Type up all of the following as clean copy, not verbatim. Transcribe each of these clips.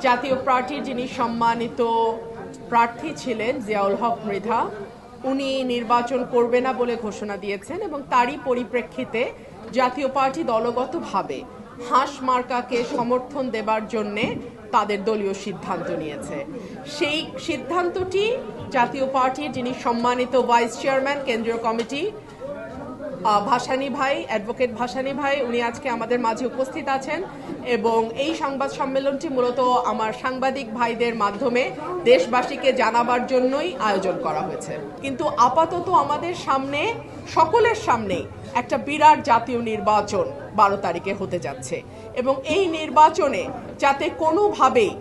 জাতীয় পার্টির যিনি সম্মানিত প্রার্থী ছিলেন জিয়াউল হক মৃধা, উনি নির্বাচন করবে না বলে ঘোষণা দিয়েছেন এবং তারই পরিপ্রেক্ষিতে জাতীয় পার্টি দলগতভাবে হাঁস মার্কাকে সমর্থন দেবার জন্যে তাদের দলীয় সিদ্ধান্ত নিয়েছে। সেই সিদ্ধান্তটি জাতীয় পার্টির যিনি সম্মানিত ভাইস চেয়ারম্যান কেন্দ্রীয় কমিটি ভাসানী ভাই, অ্যাডভোকেট ভাসানী ভাই, উনি আজকে আমাদের মাঝে উপস্থিত আছেন এবং এই সংবাদ সম্মেলনটি মূলত আমার সাংবাদিক ভাইদের মাধ্যমে দেশবাসীকে জানাবার জন্যই আয়োজন করা হয়েছে। কিন্তু আপাতত আমাদের সামনে, সকলের সামনে একটা বিরাট জাতীয় নির্বাচন 12 তারিখে হতে যাচ্ছে এবং এই নির্বাচনে যাতে কোনোভাবেই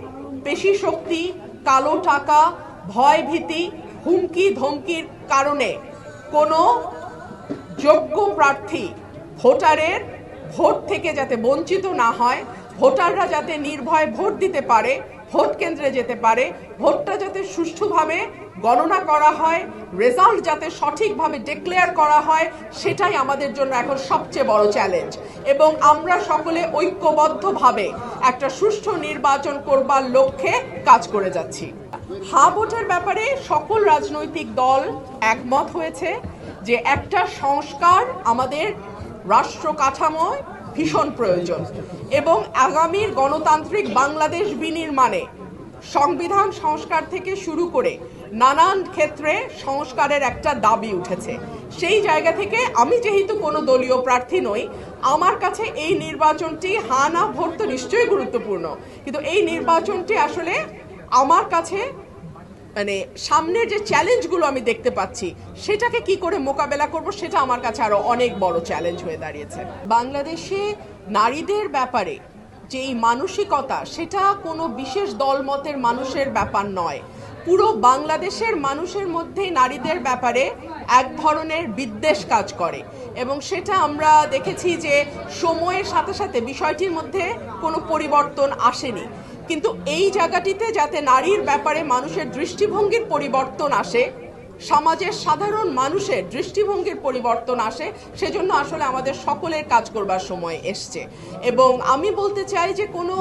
পেশি শক্তি, কালো টাকা, ভয় ভীতি, হুমকি ধমকির কারণে কোনো যোগ্য প্রার্থী ভোটারের ভোট থেকে যাতে বঞ্চিত না হয়, ভোটাররা যাতে নির্ভয়ে ভোট দিতে পারে, ভোট কেন্দ্রে যেতে পারে, ভোটটা যাতে সুষ্ঠুভাবে গণনা করা হয়, রেজাল্ট যাতে সঠিকভাবে ডিক্লেয়ার করা হয়, সেটাই আমাদের জন্য এখন সবচেয়ে বড় চ্যালেঞ্জ এবং আমরা সকলে ঐক্যবদ্ধভাবে একটা সুষ্ঠু নির্বাচন করবার লক্ষ্যে কাজ করে যাচ্ছি। হা ভোটের ব্যাপারে সকল রাজনৈতিক দল একমত হয়েছে যে একটা সংস্কার আমাদের রাষ্ট্র কাঠামোয় ভীষণ প্রয়োজন এবং আগামীর গণতান্ত্রিক বাংলাদেশ বিনির্মাণে সংবিধান সংস্কার থেকে শুরু করে নানান ক্ষেত্রে সংস্কারের একটা দাবি উঠেছে। সেই জায়গা থেকে আমি যেহেতু কোনো দলীয় প্রার্থী নই, আমার কাছে এই নির্বাচনটি হা না ভোট তো নিশ্চয়ই গুরুত্বপূর্ণ, কিন্তু এই নির্বাচনটি আসলে আমার কাছে মানে সামনের যে চ্যালেঞ্জগুলো আমি দেখতে পাচ্ছি সেটাকে কি করে মোকাবেলা করব, সেটা আমার কাছে আরো অনেক বড় চ্যালেঞ্জ হয়ে দাঁড়িয়েছে। বাংলাদেশে নারীদের ব্যাপারে যে এই মানসিকতা, সেটা কোনো বিশেষ দলমতের মানুষের ব্যাপার নয়, পুরো বাংলাদেশের মানুষের মধ্যেই নারীদের ব্যাপারে এক ধরনের বিদ্বেষ কাজ করে এবং সেটা আমরা দেখেছি যে সময়ের সাথে সাথে বিষয়টির মধ্যে কোনো পরিবর্তন আসেনি। কিন্তু এই জায়গাটিতে যাতে নারীর ব্যাপারে মানুষের দৃষ্টিভঙ্গির পরিবর্তন আসে, সমাজের সাধারণ মানুষের দৃষ্টিভঙ্গির পরিবর্তন আসে, সেজন্য আসলে আমাদের সকলের কাজ করবার সময় এসছে। এবং আমি বলতে চাই যে কোনো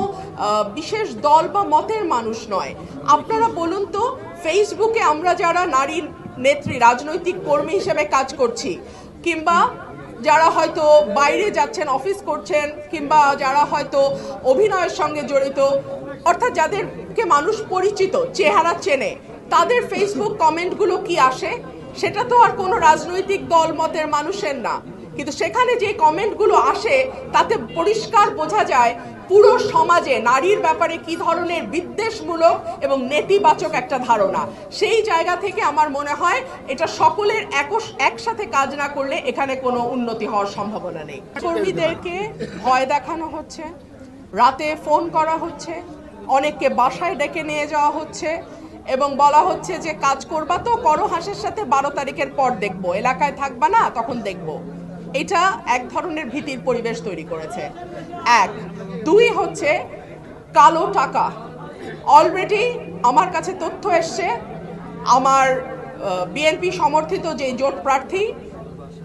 বিশেষ দল বা মতের মানুষ নয়। আপনারা বলুন তো, ফেসবুকে আমরা যারা নারীর নেত্রী, রাজনৈতিক কর্মী হিসেবে কাজ করছি, কিংবা যারা হয়তো বাইরে যাচ্ছেন, অফিস করছেন, কিংবা যারা হয়তো অভিনয়ের সঙ্গে জড়িত, অর্থাৎ যাদেরকে মানুষ পরিচিত, চেহারা চেনে, তাদের ফেসবুক কমেন্টগুলো কি আসে? সেটা তো আর কোনো রাজনৈতিক দল মতের মানুষের না, কিন্তু সেখানে যে কমেন্টগুলো আসে তাতে পরিষ্কার বোঝা যায় পুরো সমাজে নারীর ব্যাপারে কি ধরনের বিদ্বেষমূলক এবং নেতিবাচক একটা ধারণা। সেই জায়গা থেকে আমার মনে হয় এটা সকলের একসাথে কাজ না করলে এখানে কোনো উন্নতি হওয়ার সম্ভাবনা নেই। কর্মীদেরকে ভয় দেখানো হচ্ছে, রাতে ফোন করা হচ্ছে, অনেককে বাসায় ডেকে নিয়ে যাওয়া হচ্ছে এবং বলা হচ্ছে যে কাজ করবা তো করো, হাঁসের সাথে 12 তারিখের পর দেখবো, এলাকায় থাকবা না তখন দেখবো। এটা এক ধরনের ভীতির পরিবেশ তৈরি করেছে। এক, দুই হচ্ছে কালো টাকা। অলরেডি আমার কাছে তথ্য এসছে, আমার বিএনপি সমর্থিত যে জোট প্রার্থী,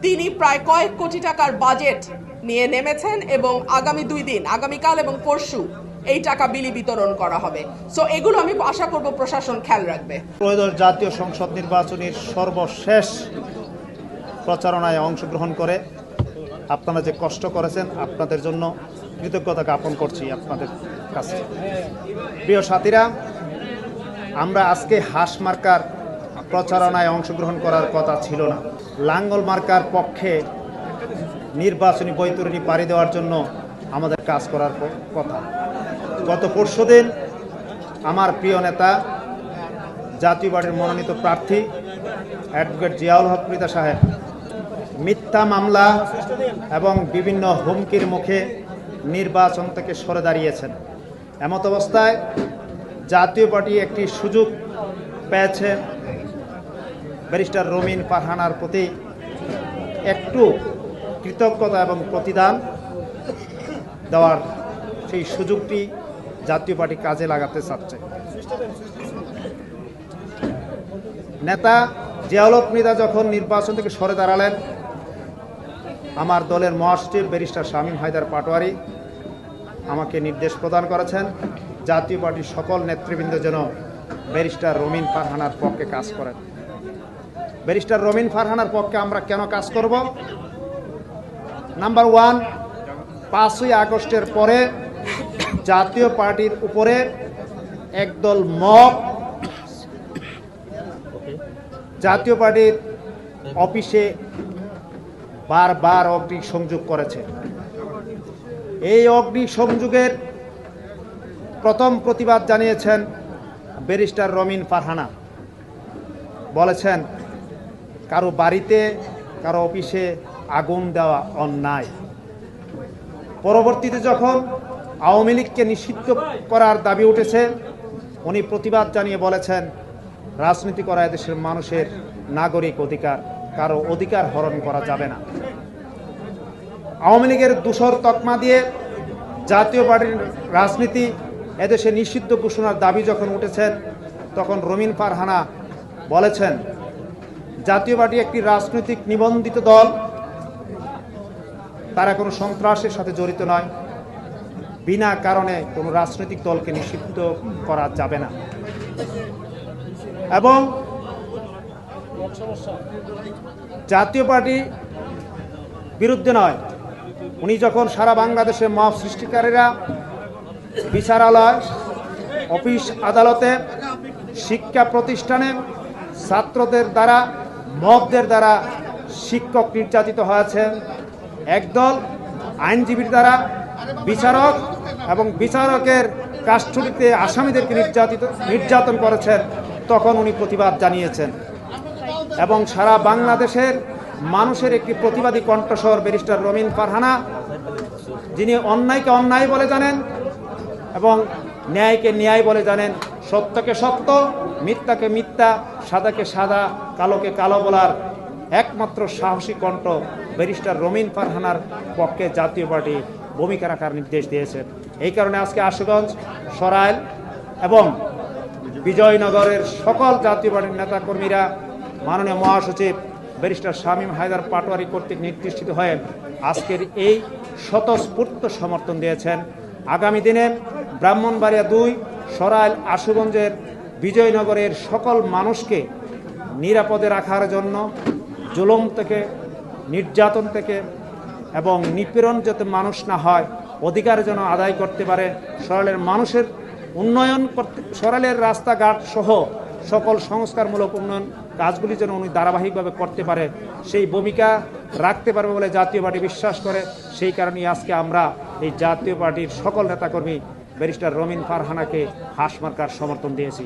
তিনি প্রায় কয়েক কোটি টাকার বাজেট নিয়ে নেমেছেন এবং আগামী 2 দিন, আগামীকাল এবং পরশু এই টাকা বিলি বিতরণ করা হবে। সো এগুলো আমি আশা করব প্রশাসন খেয়াল রাখবে। ত্রয়োদশ জাতীয় সংসদ নির্বাচনের সর্বশেষ প্রচারণায় অংশগ্রহণ করে আপনারা যে কষ্ট করেছেন, আপনাদের জন্য কৃতজ্ঞতা জ্ঞাপন করছি আপনাদের কাছে। প্রিয় সাথীরা, আমরা আজকে হাঁস মার্কার প্রচারণায় অংশগ্রহণ করার কথা ছিল না। লাঙ্গল মার্কার পক্ষে নির্বাচনী বৈতরণী পাড়ি দেওয়ার জন্য আমাদের কাজ করার কথা। গত পরশুদিন আমার প্রিয় নেতা, জাতীয় পার্টির মনোনীত প্রার্থী অ্যাডভোকেট জিয়াউল হক মৃধা সাহেব মিথ্যা মামলা এবং বিভিন্ন হুমকির মুখে নির্বাচন থেকে সরে দাঁড়িয়েছেন। এমত অবস্থায় জাতীয় পার্টি একটি সুযোগ পেয়েছে ব্যারিস্টার রমিন ফারহানার প্রতি একটু কৃতজ্ঞতা এবং প্রতিদান দেওয়ার সেই সুযোগটি জাতীয় পার্টি কাজে লাগাতে চাচ্ছে। নেতা জিয়াউল হক মৃধা যখন নির্বাচন থেকে সরে দাঁড়ালেন, আমার দলের মহাসচিব ব্যারিস্টার শামীম হায়দার পাটোয়ারি আমাকে নির্দেশ প্রদান করেছেন জাতীয় পার্টির সকল নেতৃবৃন্দ যেন ব্যারিস্টার রমিন ফারহানার পক্ষে কাজ করেন। ব্যারিস্টার রমিন ফারহানার পক্ষে আমরা কেন কাজ করব? নাম্বার ওয়ান, 5ই আগস্টের পরে জাতীয় পার্টির উপরে একদল মব জাতীয় পার্টির অফিসে বারবার অগ্নিসংযোগ করেছে। এই অগ্নিসংযোগের প্রথম প্রতিবাদ জানিয়েছেন ব্যারিস্টার রমিন ফারহানা। বলেছেন কারো বাড়িতে কারো অফিসে আগুন দেওয়া অন্যায়। পরবর্তীতে যখন আওয়ামী লীগকে নিষিদ্ধ করার দাবি উঠেছে, উনি প্রতিবাদ জানিয়ে বলেছেন রাজনীতি করা দেশের মানুষের নাগরিক অধিকার, কারো অধিকার হরণ করা যাবে না। আওয়ামী লীগের দূষর তকমা দিয়ে জাতীয় পার্টির রাজনীতি এদেশে নিষিদ্ধ ঘোষণার দাবি যখন উঠেছেন, তখন রমিন ফারহানা বলেছেন জাতীয় পার্টি একটি রাজনৈতিক নিবন্ধিত দল, তারা কোনো সন্ত্রাসের সাথে জড়িত নয়, বিনা কারণে কোনো রাজনৈতিক দলকে নিষিদ্ধ করা যাবে না। এবং জাতীয় পার্টি বিরুদ্ধে নয়, উনি যখন সারা বাংলাদেশে মব সৃষ্টিকারীরা বিচারালয়, অফিস আদালতে, শিক্ষা প্রতিষ্ঠানে ছাত্রদের দ্বারা, মবদের দ্বারা শিক্ষক নির্যাতিত হয়েছে, একদল আইনজীবীর দ্বারা বিচারক এবং বিচারকের কাস্টডিতে আসামিদেরকে নির্যাতন করেছেন, তখন উনি প্রতিবাদ জানিয়েছেন। এবং সারা বাংলাদেশের মানুষের একটি প্রতিবাদী কণ্ঠস্বর ব্যারিস্টার রমিন ফারহানা, যিনি অন্যায়কে অন্যায় বলে জানেন এবং ন্যায়কে ন্যায় বলে জানেন, সত্যকে সত্য, মিথ্যাকে মিথ্যা, সাদাকে সাদা, কালোকে কালো বলার একমাত্র সাহসী কণ্ঠ ব্যারিস্টার রমিন ফারহানার পক্ষে জাতীয় পার্টি ভূমিকা রাখার নির্দেশ দিয়েছে। এই কারণে আজকে আশুগঞ্জ, সরাইল এবং বিজয়নগরের সকল জাতীয় পার্টির নেতাকর্মীরা মাননীয় মহাসচিব ব্যারিস্টার শামীম হায়দার পাটোয়ারি কর্তৃক নির্দেশিত হয়ে আজকের এই স্বতঃস্ফূর্ত সমর্থন দিয়েছেন। আগামী দিনে ব্রাহ্মণবাড়িয়া 2, সরাইল, আশুগঞ্জের, বিজয়নগরের সকল মানুষকে নিরাপদে রাখার জন্য জুলুম থেকে, নির্যাতন থেকে এবং নিপীড়ন যাতে মানুষ না হয়, অধিকার যেন আদায় করতে পারে, সরাইলের মানুষের উন্নয়ন করতে, সরাইলের রাস্তাঘাট সহ সকল সংস্কারমূলক উন্নয়ন কাজগুলি যেন উনি ধারাবাহিকভাবে করতে পারে, সেই ভূমিকা রাখতে পারবে বলে জাতীয় পার্টি বিশ্বাস করে। সেই কারণেই আজকে আমরা এই জাতীয় পার্টির সকল নেতাকর্মী ব্যারিস্টার রমিন ফারহানাকে হাঁস মার্কার সমর্থন দিয়েছি।